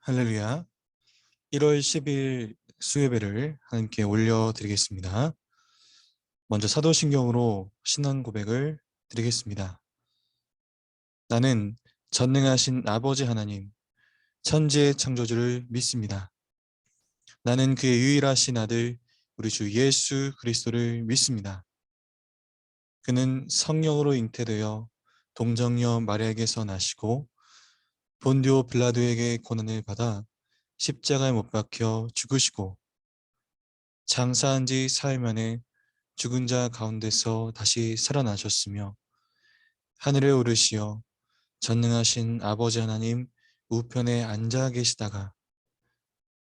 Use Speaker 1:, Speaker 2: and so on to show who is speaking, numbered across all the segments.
Speaker 1: 할렐루야. 1월 10일 수요예배를 하나님께 올려드리겠습니다. 먼저 사도신경으로 신앙 고백을 드리겠습니다. 나는 전능하신 아버지 하나님, 천지의 창조주를 믿습니다. 나는 그의 유일하신 아들, 우리 주 예수 그리스도를 믿습니다. 그는 성령으로 잉태되어 동정녀 마리아에게서 나시고 본디오 빌라도에게 고난을 받아 십자가에 못 박혀 죽으시고 장사한 지 사흘 만에 죽은 자 가운데서 다시 살아나셨으며 하늘에 오르시어 전능하신 아버지 하나님 우편에 앉아 계시다가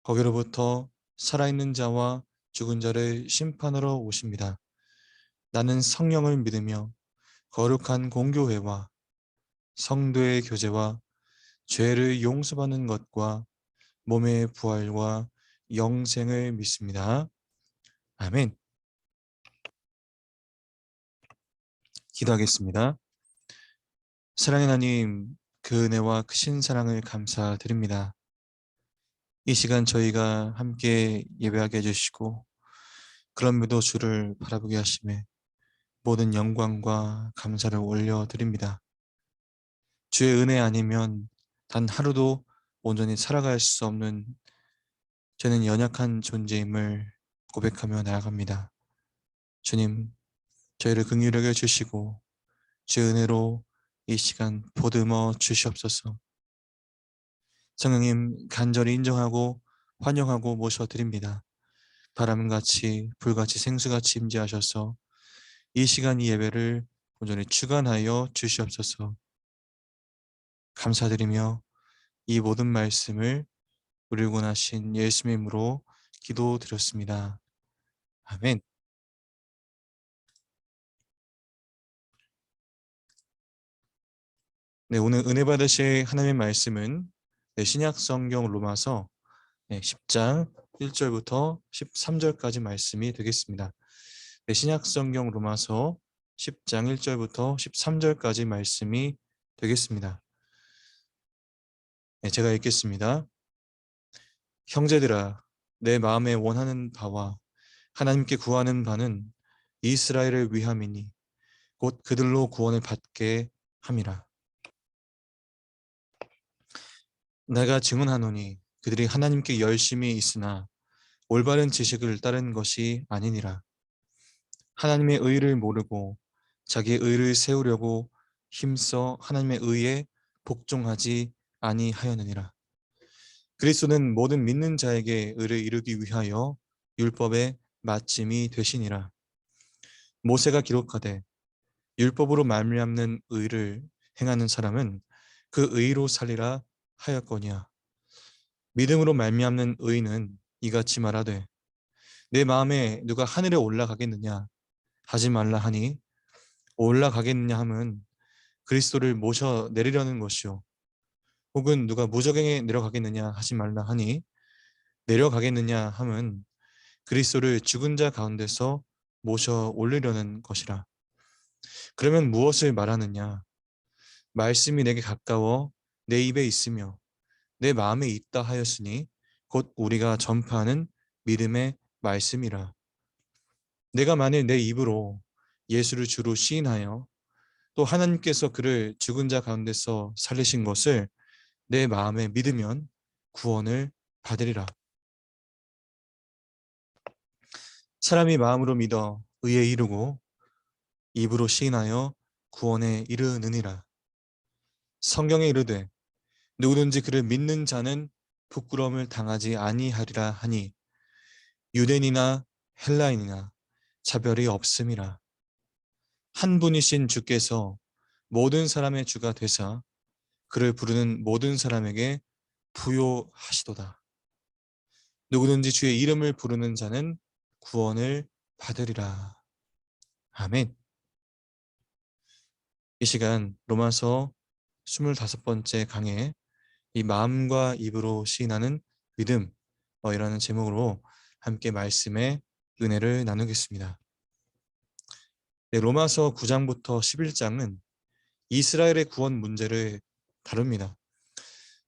Speaker 1: 거기로부터 살아있는 자와 죽은 자를 심판하러 오십니다. 나는 성령을 믿으며 거룩한 공교회와 성도의 교제와 죄를 용서받는 것과 몸의 부활과 영생을 믿습니다. 아멘. 기도하겠습니다. 사랑의 하나님, 그 은혜와 크신 사랑을 감사드립니다. 이 시간 저희가 함께 예배하게 해주시고 그럼에도 주를 바라보게 하심에 모든 영광과 감사를 올려드립니다. 주의 은혜 아니면 단 하루도 온전히 살아갈 수 없는 저는 연약한 존재임을 고백하며 나아갑니다. 주님, 저희를 긍휼히 여겨 주시고 주의 은혜로 이 시간 보듬어 주시옵소서. 성령님 간절히 인정하고 환영하고 모셔드립니다. 바람같이 불같이 생수같이 임재하셔서 이 시간 이 예배를 온전히 주관하여 주시옵소서. 감사드리며 이 모든 말씀을 우리를 원하신 예수님의 이름으로 기도드렸습니다. 아멘. 네, 오늘 은혜 받으실 하나님의 말씀은 신약 성경 로마서 10장 1절부터 13절까지 말씀이 되겠습니다. 신약 성경 로마서 10장 1절부터 13절까지 말씀이 되겠습니다. 제가 읽겠습니다. 형제들아, 내 마음에 원하는 바와 하나님께 구하는 바는 이스라엘을 위함이니 곧 그들로 구원을 받게 함이라. 내가 증언하노니 그들이 하나님께 열심히 있으나 올바른 지식을 따른 것이 아니니라. 하나님의 의를 모르고 자기의 의를 세우려고 힘써 하나님의 의에 복종하지 아니하였느니라. 그리스도는 모든 믿는 자에게 의를 이루기 위하여 율법의 마침이 되시니라. 모세가 기록하되 율법으로 말미암는 의를 행하는 사람은 그 의로 살리라 하였거니와 믿음으로 말미암는 의는 이같이 말하되 내 마음에 누가 하늘에 올라가겠느냐 하지 말라 하니 올라가겠느냐 함은 그리스도를 모셔 내리려는 것이요 혹은 누가 무저갱에 내려가겠느냐 하지 말라 하니 내려가겠느냐 함은 그리스도를 죽은 자 가운데서 모셔 올리려는 것이라. 그러면 무엇을 말하느냐? 말씀이 내게 가까워 내 입에 있으며 내 마음에 있다 하였으니 곧 우리가 전파하는 믿음의 말씀이라. 내가 만일 내 입으로 예수를 주로 시인하여 또 하나님께서 그를 죽은 자 가운데서 살리신 것을 내 마음에 믿으면 구원을 받으리라. 사람이 마음으로 믿어 의에 이르고 입으로 시인하여 구원에 이르느니라. 성경에 이르되 누구든지 그를 믿는 자는 부끄러움을 당하지 아니하리라 하니 유대인이나 헬라인이나 차별이 없음이라. 한 분이신 주께서 모든 사람의 주가 되사 그를 부르는 모든 사람에게 부요하시도다. 누구든지 주의 이름을 부르는 자는 구원을 받으리라. 아멘. 이 시간 로마서 25번째 강해 이 마음과 입으로 시인하는 믿음 이라는 제목으로 함께 말씀의 은혜를 나누겠습니다. 네, 로마서 9장부터 11장은 이스라엘의 구원 문제를 다룹니다.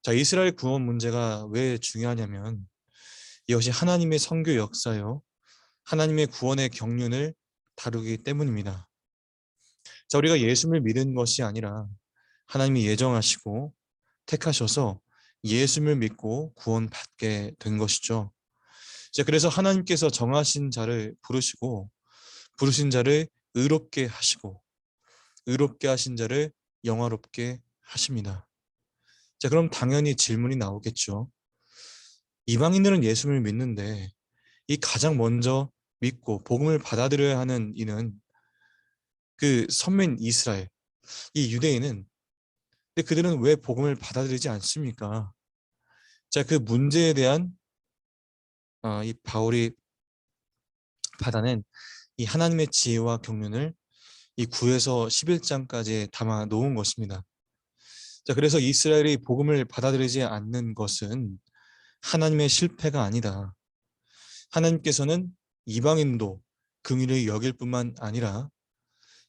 Speaker 1: 자, 이스라엘 구원 문제가 왜 중요하냐면 이것이 하나님의 선교 역사요, 하나님의 구원의 경륜을 다루기 때문입니다. 자, 우리가 예수를 믿은 것이 아니라 하나님이 예정하시고 택하셔서 예수를 믿고 구원받게 된 것이죠. 자, 그래서 하나님께서 정하신 자를 부르시고 부르신 자를 의롭게 하시고 의롭게 하신 자를 영화롭게 하십니다. 자, 그럼 당연히 질문이 나오겠죠. 이방인들은 예수를 믿는데 이 가장 먼저 믿고 복음을 받아들여야 하는 이는 그 선민 이스라엘, 이 유대인은, 근데 그들은 왜 복음을 받아들이지 않습니까? 자, 그 문제에 대한 이 바울이 받아낸 이 하나님의 지혜와 경륜을 이 9에서 11장까지 담아 놓은 것입니다. 자, 그래서 이스라엘이 복음을 받아들이지 않는 것은 하나님의 실패가 아니다. 하나님께서는 이방인도 긍휼히 여길 뿐만 아니라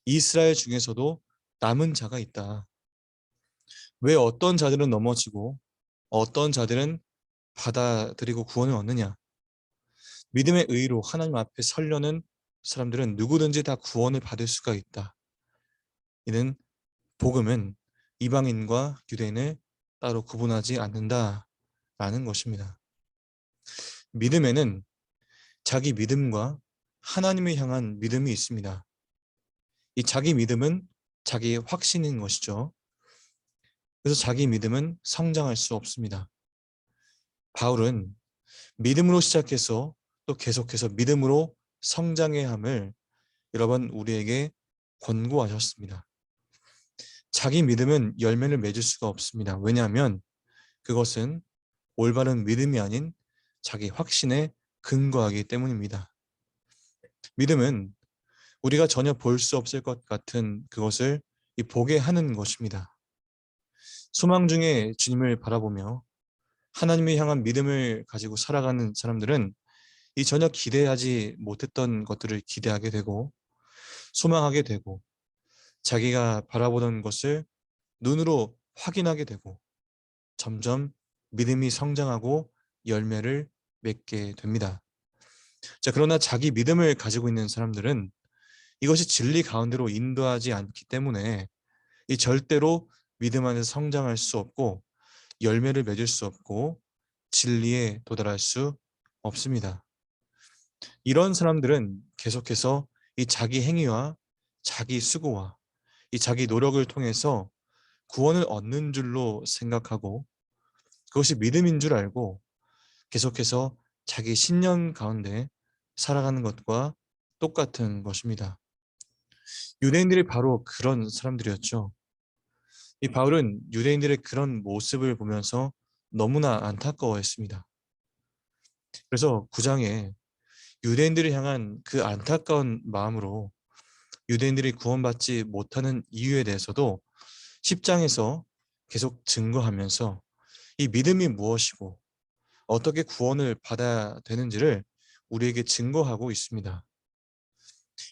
Speaker 1: 이스라엘 중에서도 남은 자가 있다. 왜 어떤 자들은 넘어지고 어떤 자들은 받아들이고 구원을 얻느냐? 믿음의 의로 하나님 앞에 서려는 사람들은 누구든지 다 구원을 받을 수가 있다. 이는 복음은 이방인과 유대인을 따로 구분하지 않는다라는 것입니다. 믿음에는 자기 믿음과 하나님을 향한 믿음이 있습니다. 이 자기 믿음은 자기의 확신인 것이죠. 그래서 자기 믿음은 성장할 수 없습니다. 바울은 믿음으로 시작해서 또 계속해서 믿음으로 성장해야 함을 여러 번 우리에게 권고하셨습니다. 자기 믿음은 열매를 맺을 수가 없습니다. 왜냐하면 그것은 올바른 믿음이 아닌 자기 확신에 근거하기 때문입니다. 믿음은 우리가 전혀 볼 수 없을 것 같은 그것을 보게 하는 것입니다. 소망 중에 주님을 바라보며 하나님을 향한 믿음을 가지고 살아가는 사람들은 이 전혀 기대하지 못했던 것들을 기대하게 되고 소망하게 되고 자기가 바라보던 것을 눈으로 확인하게 되고 점점 믿음이 성장하고 열매를 맺게 됩니다. 자, 그러나 자기 믿음을 가지고 있는 사람들은 이것이 진리 가운데로 인도하지 않기 때문에 이 절대로 믿음 안에서 성장할 수 없고 열매를 맺을 수 없고 진리에 도달할 수 없습니다. 이런 사람들은 계속해서 이 자기 행위와 자기 수고와 이 자기 노력을 통해서 구원을 얻는 줄로 생각하고 그것이 믿음인 줄 알고 계속해서 자기 신념 가운데 살아가는 것과 똑같은 것입니다. 유대인들이 바로 그런 사람들이었죠. 이 바울은 유대인들의 그런 모습을 보면서 너무나 안타까워했습니다. 그래서 9장에 유대인들을 향한 그 안타까운 마음으로 유대인들이 구원받지 못하는 이유에 대해서도 10장에서 계속 증거하면서 이 믿음이 무엇이고 어떻게 구원을 받아야 되는지를 우리에게 증거하고 있습니다.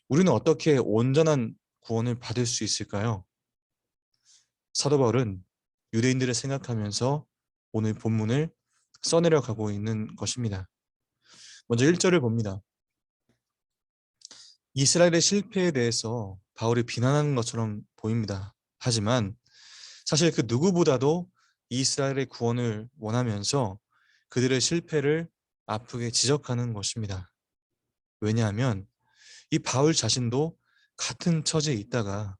Speaker 1: 우리는 어떻게 온전한 구원을 받을 수 있을까요? 사도 바울은 유대인들을 생각하면서 오늘 본문을 써내려 가고 있는 것입니다. 먼저 1절을 봅니다. 이스라엘의 실패에 대해서 바울이 비난하는 것처럼 보입니다. 하지만 사실 그 누구보다도 이스라엘의 구원을 원하면서 그들의 실패를 아프게 지적하는 것입니다. 왜냐하면 이 바울 자신도 같은 처지에 있다가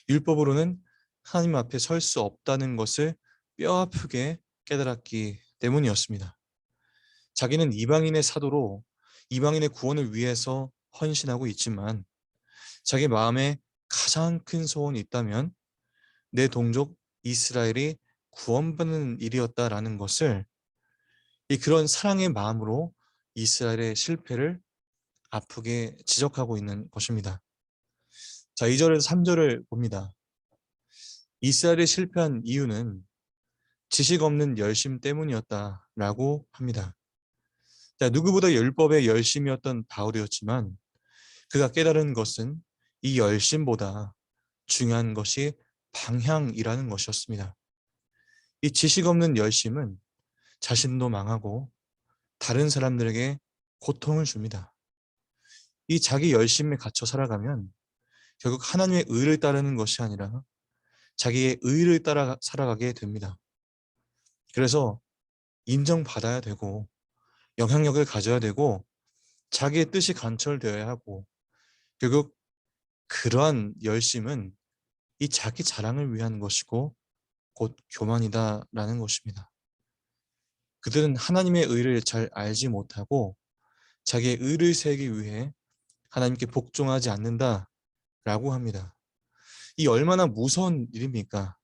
Speaker 1: 율법으로는 하나님 앞에 설 수 없다는 것을 뼈아프게 깨달았기 때문이었습니다. 자기는 이방인의 사도로 이방인의 구원을 위해서 헌신하고 있지만 자기 마음에 가장 큰 소원이 있다면 내 동족 이스라엘이 구원받는 일이었다라는 것을 이 그런 사랑의 마음으로 이스라엘의 실패를 아프게 지적하고 있는 것입니다. 자, 2절에서 3절을 봅니다. 이스라엘이 실패한 이유는 지식 없는 열심 때문이었다라고 합니다. 자, 누구보다 율법에 열심이었던 바울이었지만 그가 깨달은 것은 이 열심보다 중요한 것이 방향이라는 것이었습니다. 이 지식 없는 열심은 자신도 망하고 다른 사람들에게 고통을 줍니다. 이 자기 열심에 갇혀 살아가면 결국 하나님의 의를 따르는 것이 아니라 자기의 의를 따라 살아가게 됩니다. 그래서 인정받아야 되고 영향력을 가져야 되고 자기의 뜻이 관철되어야 하고 결국 그러한 열심은 이 자기 자랑을 위한 것이고 곧 교만이다라는 것입니다. 그들은 하나님의 의를 잘 알지 못하고 자기의 의를 세우기 위해 하나님께 복종하지 않는다라고 합니다. 이 얼마나 무서운 일입니까?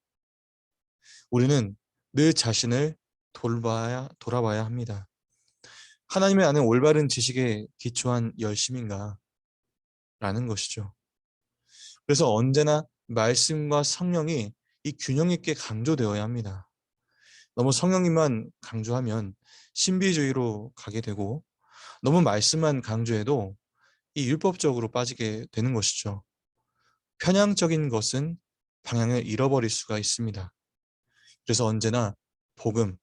Speaker 1: 우리는 늘 자신을 돌아봐야 합니다. 하나님의 아는 올바른 지식에 기초한 열심인가? 라는 것이죠. 그래서 언제나 말씀과 성령이 이 균형 있게 강조되어야 합니다. 너무 성령님만 강조하면 신비주의로 가게 되고 너무 말씀만 강조해도 이 율법적으로 빠지게 되는 것이죠. 편향적인 것은 방향을 잃어버릴 수가 있습니다. 그래서 언제나 복음,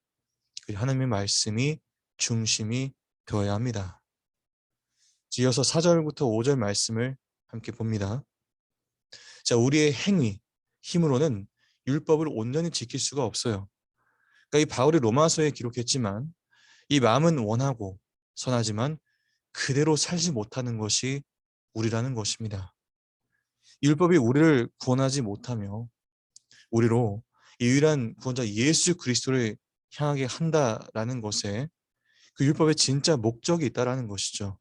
Speaker 1: 그리고 하나님의 말씀이 중심이 되어야 합니다. 이어서 4절부터 5절 말씀을 함께 봅니다. 자, 우리의 행위, 힘으로는 율법을 온전히 지킬 수가 없어요. 그러니까 이 바울이 로마서에 기록했지만 이 마음은 원하고 선하지만 그대로 살지 못하는 것이 우리라는 것입니다. 율법이 우리를 구원하지 못하며 우리로 유일한 구원자 예수 그리스도를 향하게 한다라는 것에 그 율법의 진짜 목적이 있다라는 것이죠.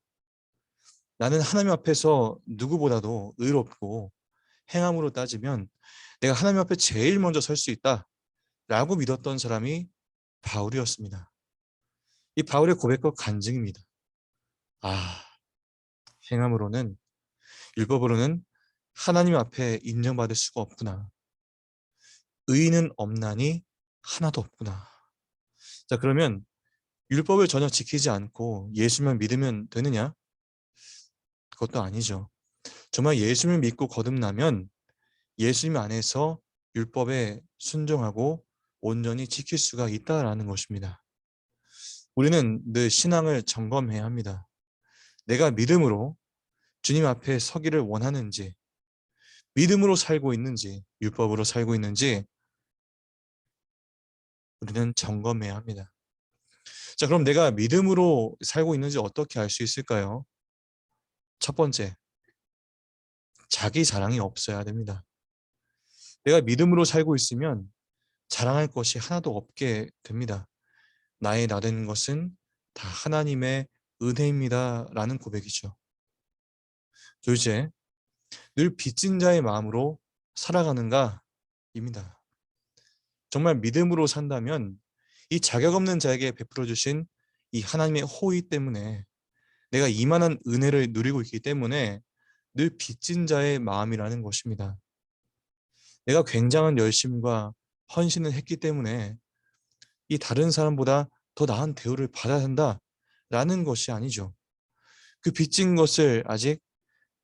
Speaker 1: 나는 하나님 앞에서 누구보다도 의롭고 행함으로 따지면 내가 하나님 앞에 제일 먼저 설 수 있다라고 믿었던 사람이 바울이었습니다. 이 바울의 고백과 간증입니다. 아, 행함으로는 율법으로는 하나님 앞에 인정받을 수가 없구나. 의인은 없나니 하나도 없구나. 자, 그러면 율법을 전혀 지키지 않고 예수만 믿으면 되느냐? 그것도 아니죠. 정말 예수를 믿고 거듭나면 예수님 안에서 율법에 순종하고 온전히 지킬 수가 있다라는 것입니다. 우리는 늘 신앙을 점검해야 합니다. 내가 믿음으로 주님 앞에 서기를 원하는지, 믿음으로 살고 있는지, 율법으로 살고 있는지 우리는 점검해야 합니다. 자, 그럼 내가 믿음으로 살고 있는지 어떻게 알 수 있을까요? 첫 번째, 자기 자랑이 없어야 됩니다. 내가 믿음으로 살고 있으면 자랑할 것이 하나도 없게 됩니다. 나의 나된 것은 다 하나님의 은혜입니다. 라는 고백이죠. 둘째, 늘 빚진 자의 마음으로 살아가는가? 입니다. 정말 믿음으로 산다면 이 자격 없는 자에게 베풀어 주신 이 하나님의 호의 때문에 내가 이만한 은혜를 누리고 있기 때문에 늘 빚진 자의 마음이라는 것입니다. 내가 굉장한 열심과 헌신을 했기 때문에 이 다른 사람보다 더 나은 대우를 받아야 한다라는 것이 아니죠. 그 빚진 것을 아직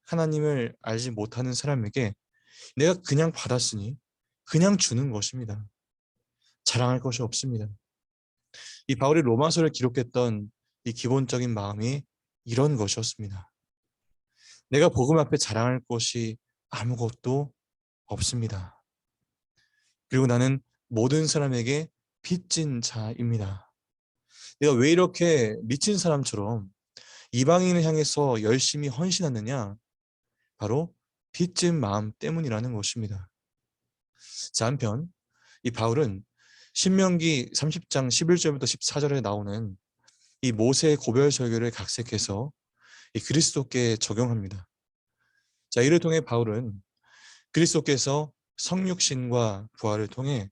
Speaker 1: 하나님을 알지 못하는 사람에게 내가 그냥 받았으니 그냥 주는 것입니다. 자랑할 것이 없습니다. 이 바울이 로마서를 기록했던 이 기본적인 마음이 이런 것이었습니다. 내가 복음 앞에 자랑할 것이 아무것도 없습니다. 그리고 나는 모든 사람에게 빚진 자입니다. 내가 왜 이렇게 미친 사람처럼 이방인을 향해서 열심히 헌신하느냐? 바로 빚진 마음 때문이라는 것입니다. 자, 한편 이 바울은 신명기 30장 11절부터 14절에 나오는 이 모세의 고별 설교를 각색해서 이 그리스도께 적용합니다. 자, 이를 통해 바울은 그리스도께서 성육신과 부활을 통해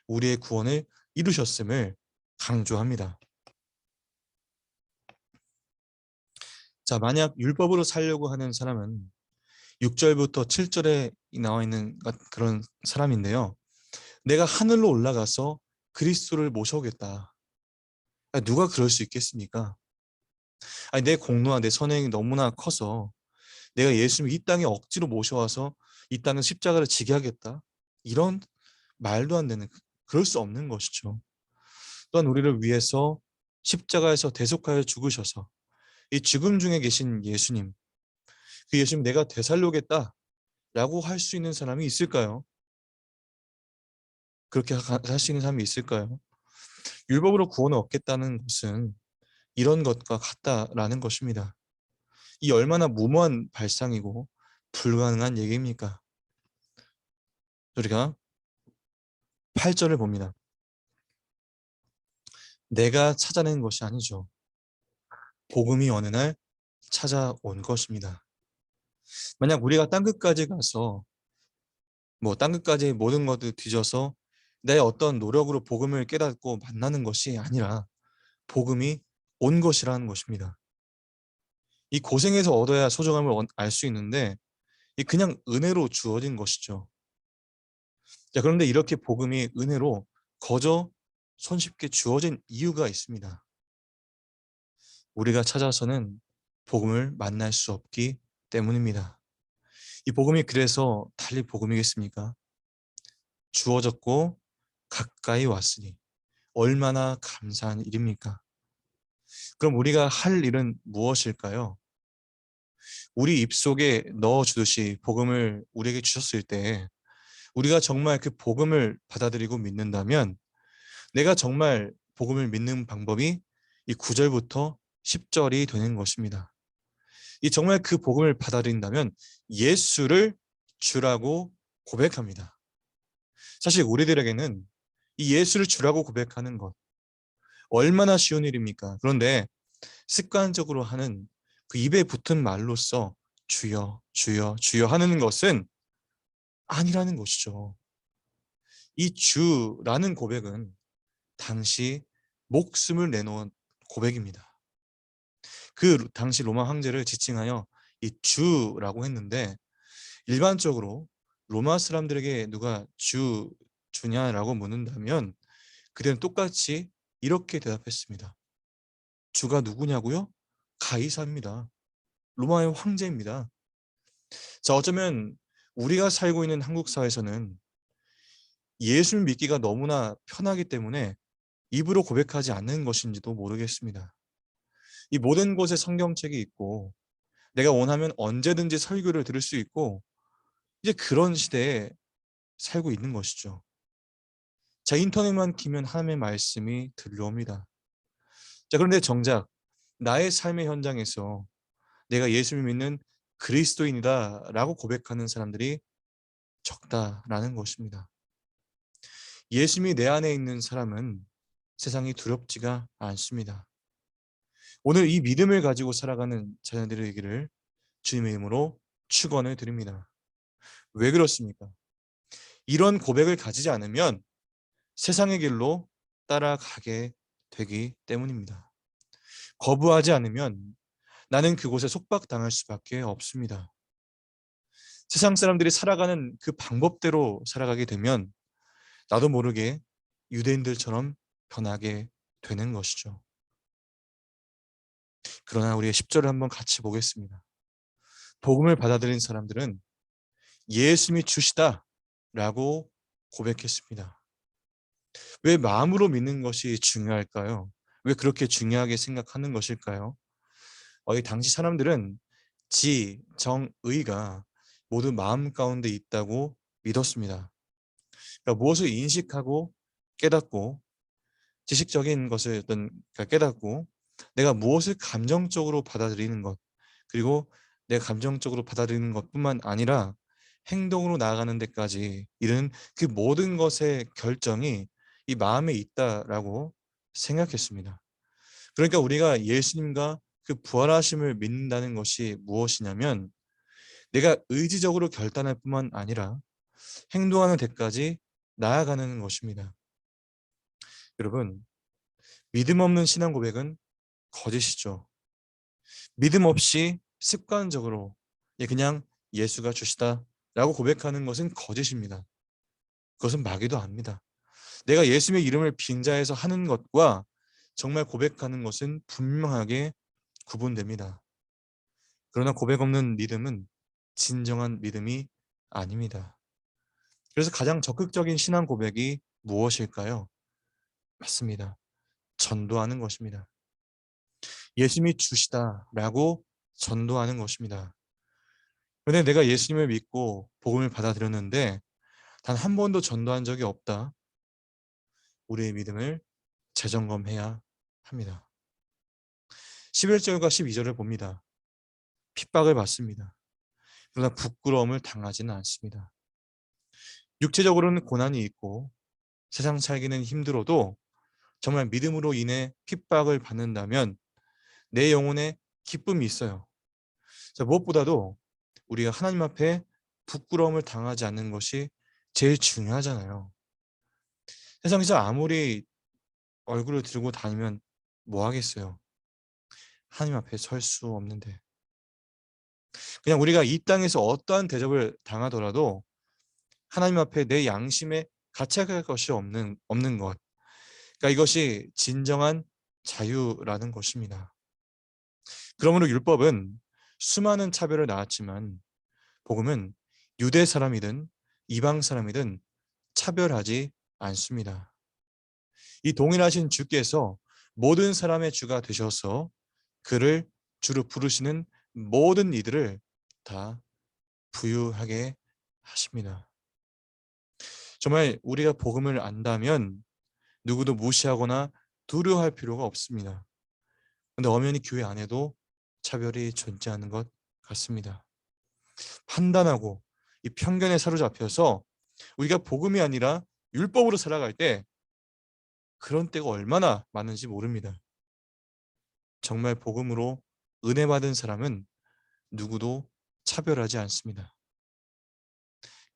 Speaker 1: 우리의 구원을 이루셨음을 강조합니다. 자, 만약 율법으로 살려고 하는 사람은 6절부터 7절에 나와 있는 그런 사람인데요. 내가 하늘로 올라가서 그리스도를 모셔오겠다. 누가 그럴 수 있겠습니까? 아니, 내 공로와 내 선행이 너무나 커서 내가 예수님을 이 땅에 억지로 모셔와서 이 땅은 십자가를 지게 하겠다. 이런 말도 안 되는 그럴 수 없는 것이죠. 또한 우리를 위해서 십자가에서 대속하여 죽으셔서 이 죽음 중에 계신 예수님, 그 예수님 내가 되살려겠다 라고 할 수 있는 사람이 있을까요? 그렇게 할 수 있는 사람이 있을까요? 율법으로 구원을 얻겠다는 것은 이런 것과 같다라는 것입니다. 이 얼마나 무모한 발상이고 불가능한 얘기입니까? 우리가 8절을 봅니다. 내가 찾아낸 것이 아니죠. 복음이 어느 날 찾아온 것입니다. 만약 우리가 땅끝까지 가서 땅끝까지 모든 것을 뒤져서 내 어떤 노력으로 복음을 깨닫고 만나는 것이 아니라 복음이 온 것이라는 것입니다. 이 고생해서 얻어야 소중함을 알 수 있는데 이 그냥 은혜로 주어진 것이죠. 자, 그런데 이렇게 복음이 은혜로 거저 손쉽게 주어진 이유가 있습니다. 우리가 찾아서는 복음을 만날 수 없기 때문입니다. 이 복음이 그래서 달리 복음이겠습니까? 주어졌고 가까이 왔으니 얼마나 감사한 일입니까? 그럼 우리가 할 일은 무엇일까요? 우리 입속에 넣어주듯이 복음을 우리에게 주셨을 때 우리가 정말 그 복음을 받아들이고 믿는다면 내가 정말 복음을 믿는 방법이 이 9절부터 10절이 되는 것입니다. 이 정말 그 복음을 받아들인다면 예수를 주라고 고백합니다. 사실 우리들에게는 이 예수를 주라고 고백하는 것 얼마나 쉬운 일입니까? 그런데 습관적으로 하는 그 입에 붙은 말로써 주여, 주여, 주여 하는 것은 아니라는 것이죠. 이 주라는 고백은 당시 목숨을 내놓은 고백입니다. 그 당시 로마 황제를 지칭하여 이 주라고 했는데 일반적으로 로마 사람들에게 누가 주냐라고 묻는다면 그들은 똑같이 이렇게 대답했습니다. 주가 누구냐고요? 가이사입니다. 로마의 황제입니다. 자, 어쩌면 우리가 살고 있는 한국 사회에서는 예수를 믿기가 너무나 편하기 때문에 입으로 고백하지 않는 것인지도 모르겠습니다. 이 모든 곳에 성경책이 있고 내가 원하면 언제든지 설교를 들을 수 있고 이제 그런 시대에 살고 있는 것이죠. 자, 인터넷만 키면 하나님의 말씀이 들려옵니다. 자, 그런데 정작 나의 삶의 현장에서 내가 예수를 믿는 그리스도인이다 라고 고백하는 사람들이 적다라는 것입니다. 예수님이 내 안에 있는 사람은 세상이 두렵지가 않습니다. 오늘 이 믿음을 가지고 살아가는 자녀들에게를 주님의 이름으로 축원을 드립니다. 왜 그렇습니까? 이런 고백을 가지지 않으면 세상의 길로 따라가게 되기 때문입니다. 거부하지 않으면 나는 그곳에 속박당할 수밖에 없습니다. 세상 사람들이 살아가는 그 방법대로 살아가게 되면 나도 모르게 유대인들처럼 변하게 되는 것이죠. 그러나 우리의 10절을 한번 같이 보겠습니다. 복음을 받아들인 사람들은 예수님이 주시다 라고 고백했습니다. 왜 마음으로 믿는 것이 중요할까요? 왜 그렇게 중요하게 생각하는 것일까요? 이 당시 사람들은 지, 정, 의가 모두 마음 가운데 있다고 믿었습니다. 그러니까 무엇을 인식하고 깨닫고 지식적인 것을 깨닫고 내가 무엇을 감정적으로 받아들이는 것 그리고 내가 감정적으로 받아들이는 것뿐만 아니라 행동으로 나아가는 데까지 이르는 그 모든 것의 결정이 이 마음에 있다라고 생각했습니다. 그러니까 우리가 예수님과 그 부활하심을 믿는다는 것이 무엇이냐면 내가 의지적으로 결단할 뿐만 아니라 행동하는 데까지 나아가는 것입니다. 여러분, 믿음 없는 신앙 고백은 거짓이죠. 믿음 없이 습관적으로 그냥 예수가 주시다 라고 고백하는 것은 거짓입니다. 그것은 마귀도 압니다. 내가 예수님의 이름을 빙자해서 하는 것과 정말 고백하는 것은 분명하게 구분됩니다. 그러나 고백 없는 믿음은 진정한 믿음이 아닙니다. 그래서 가장 적극적인 신앙 고백이 무엇일까요? 맞습니다. 전도하는 것입니다. 예수님이 주시다라고 전도하는 것입니다. 그런데 내가 예수님을 믿고 복음을 받아들였는데 단 한 번도 전도한 적이 없다. 우리의 믿음을 재점검해야 합니다. 11절과 12절을 봅니다. 핍박을 받습니다. 그러나 부끄러움을 당하지는 않습니다. 육체적으로는 고난이 있고 세상 살기는 힘들어도 정말 믿음으로 인해 핍박을 받는다면 내 영혼에 기쁨이 있어요. 자, 무엇보다도 우리가 하나님 앞에 부끄러움을 당하지 않는 것이 제일 중요하잖아요. 세상에서 아무리 얼굴을 들고 다니면 뭐 하겠어요? 하나님 앞에 설 수 없는데. 그냥 우리가 이 땅에서 어떠한 대접을 당하더라도 하나님 앞에 내 양심에 가책할 것이 없는 것. 그러니까 이것이 진정한 자유라는 것입니다. 그러므로 율법은 수많은 차별을 낳았지만 복음은 유대 사람이든 이방 사람이든 차별하지 않습니다. 이 동일하신 주께서 모든 사람의 주가 되셔서 그를 주로 부르시는 모든 이들을 다 부유하게 하십니다. 정말 우리가 복음을 안다면 누구도 무시하거나 두려워할 필요가 없습니다. 그런데 엄연히 교회 안에도 차별이 존재하는 것 같습니다. 판단하고 이 편견에 사로잡혀서 우리가 복음이 아니라 율법으로 살아갈 때 그런 때가 얼마나 많은지 모릅니다. 정말 복음으로 은혜 받은 사람은 누구도 차별하지 않습니다.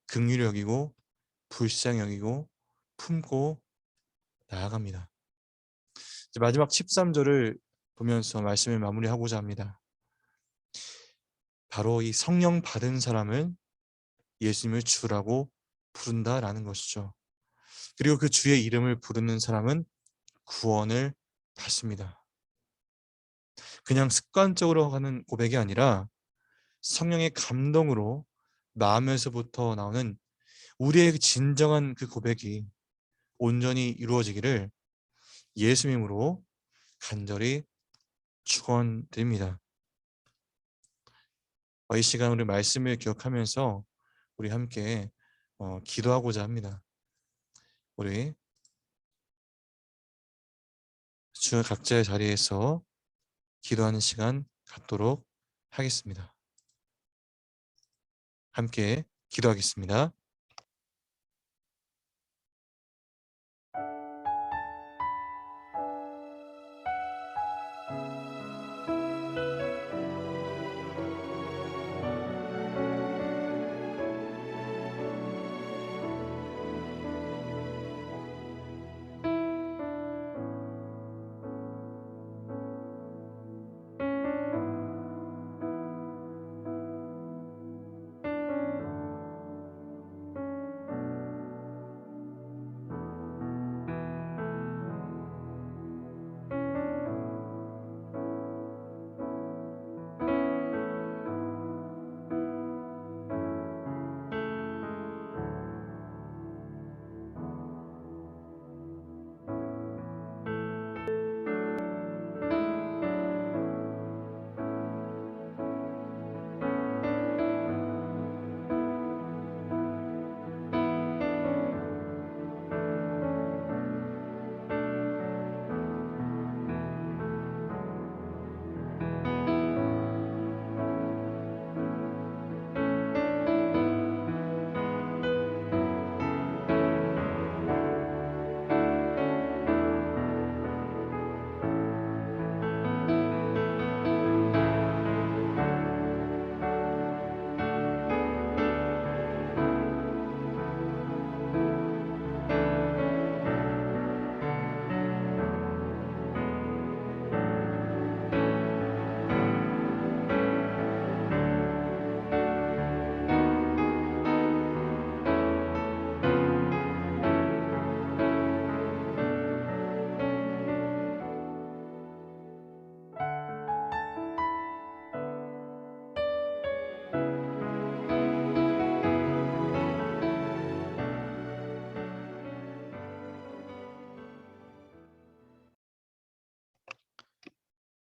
Speaker 1: 긍휼히 여기고 불쌍히 여기고 품고 나아갑니다. 이제 마지막 13절을 보면서 말씀을 마무리하고자 합니다. 바로 이 성령 받은 사람을 예수님을 주라고 부른다라는 것이죠. 그리고 그 주의 이름을 부르는 사람은 구원을 받습니다. 그냥 습관적으로 하는 고백이 아니라 성령의 감동으로 마음에서부터 나오는 우리의 진정한 그 고백이 온전히 이루어지기를 예수님으로 간절히 축원드립니다. 이 시간 우리 말씀을 기억하면서 우리 함께 기도하고자 합니다. 우리 주 각자의 자리에서 기도하는 시간 갖도록 하겠습니다. 함께 기도하겠습니다.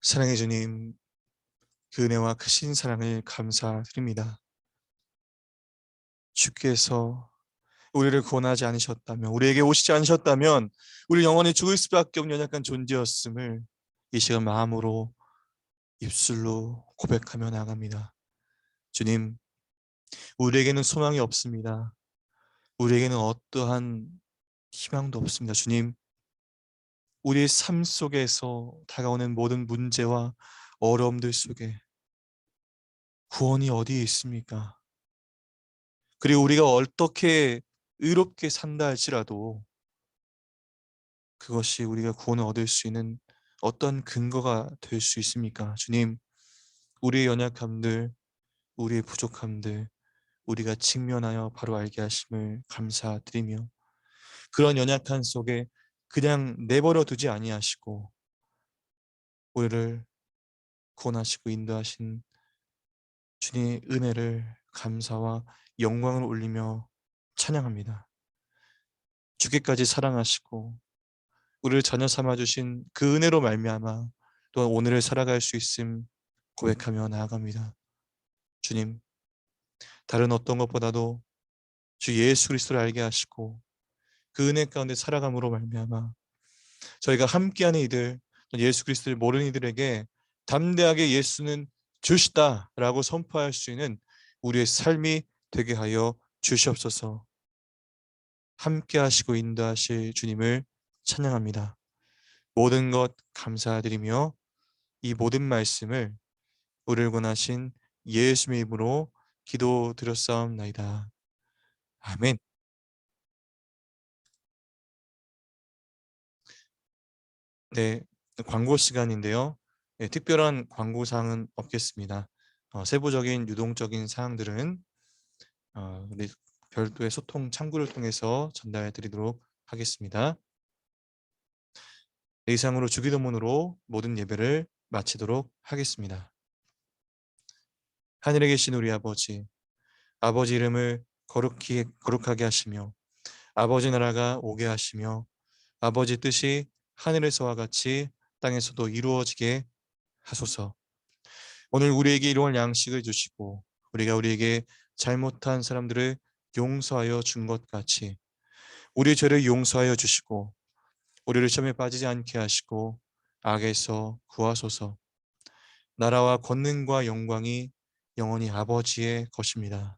Speaker 1: 사랑의 주님, 그 은혜와 크신 사랑을 감사드립니다. 주께서 우리를 구원하지 않으셨다면, 우리에게 오시지 않으셨다면 우리 영원히 죽을 수밖에 없는 연약한 존재였음을 이 시간 마음으로, 입술로 고백하며 나갑니다. 주님, 우리에게는 소망이 없습니다. 우리에게는 어떠한 희망도 없습니다. 주님, 우리의 삶 속에서 다가오는 모든 문제와 어려움들 속에 구원이 어디에 있습니까? 그리고 우리가 어떻게 의롭게 산다 할지라도 그것이 우리가 구원을 얻을 수 있는 어떤 근거가 될 수 있습니까? 주님, 우리의 연약함들, 우리의 부족함들, 우리가 직면하여 바로 알게 하심을 감사드리며, 그런 연약한 속에 그냥 내버려 두지 아니하시고 우리를 구원하시고 인도하신 주님의 은혜를 감사와 영광을 올리며 찬양합니다. 주께까지 사랑하시고 우리를 자녀 삼아 주신 그 은혜로 말미암아 또한 오늘을 살아갈 수 있음 고백하며 나아갑니다. 주님, 다른 어떤 것보다도 주 예수 그리스도를 알게 하시고 그 은혜 가운데 살아감으로 말미암아 저희가 함께하는 이들, 예수 그리스도를 모르는 이들에게 담대하게 예수는 주시다라고 선포할 수 있는 우리의 삶이 되게 하여 주시옵소서. 함께하시고 인도하실 주님을 찬양합니다. 모든 것 감사드리며 이 모든 말씀을 우리를 권하신 예수의 이름으로 기도드렸사옵나이다. 아멘. 네, 광고 시간인데요. 네, 특별한 광고사항은 없겠습니다. 세부적인 유동적인 사항들은 우리 별도의 소통 창구를 통해서 전달해 드리도록 하겠습니다. 네, 이상으로 주기도문으로 모든 예배를 마치도록 하겠습니다. 하늘에 계신 우리 아버지, 아버지 이름을 거룩하게 하시며 아버지 나라가 오게 하시며 아버지 뜻이 하늘에서와 같이 땅에서도 이루어지게 하소서. 오늘 우리에게 일용할 양식을 주시고 우리가 우리에게 잘못한 사람들을 용서하여 준 것 같이 우리 죄를 용서하여 주시고 우리를 시험에 빠지지 않게 하시고 악에서 구하소서. 나라와 권능과 영광이 영원히 아버지의 것입니다.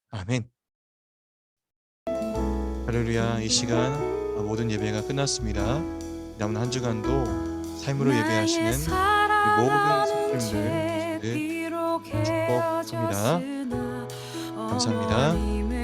Speaker 1: 아멘. 할렐루야. 이 시간 모든 예배가 끝났습니다. 남은 한 주간도 삶으로 예배하시는 이 모든 성도님들 축복합니다. 감사합니다.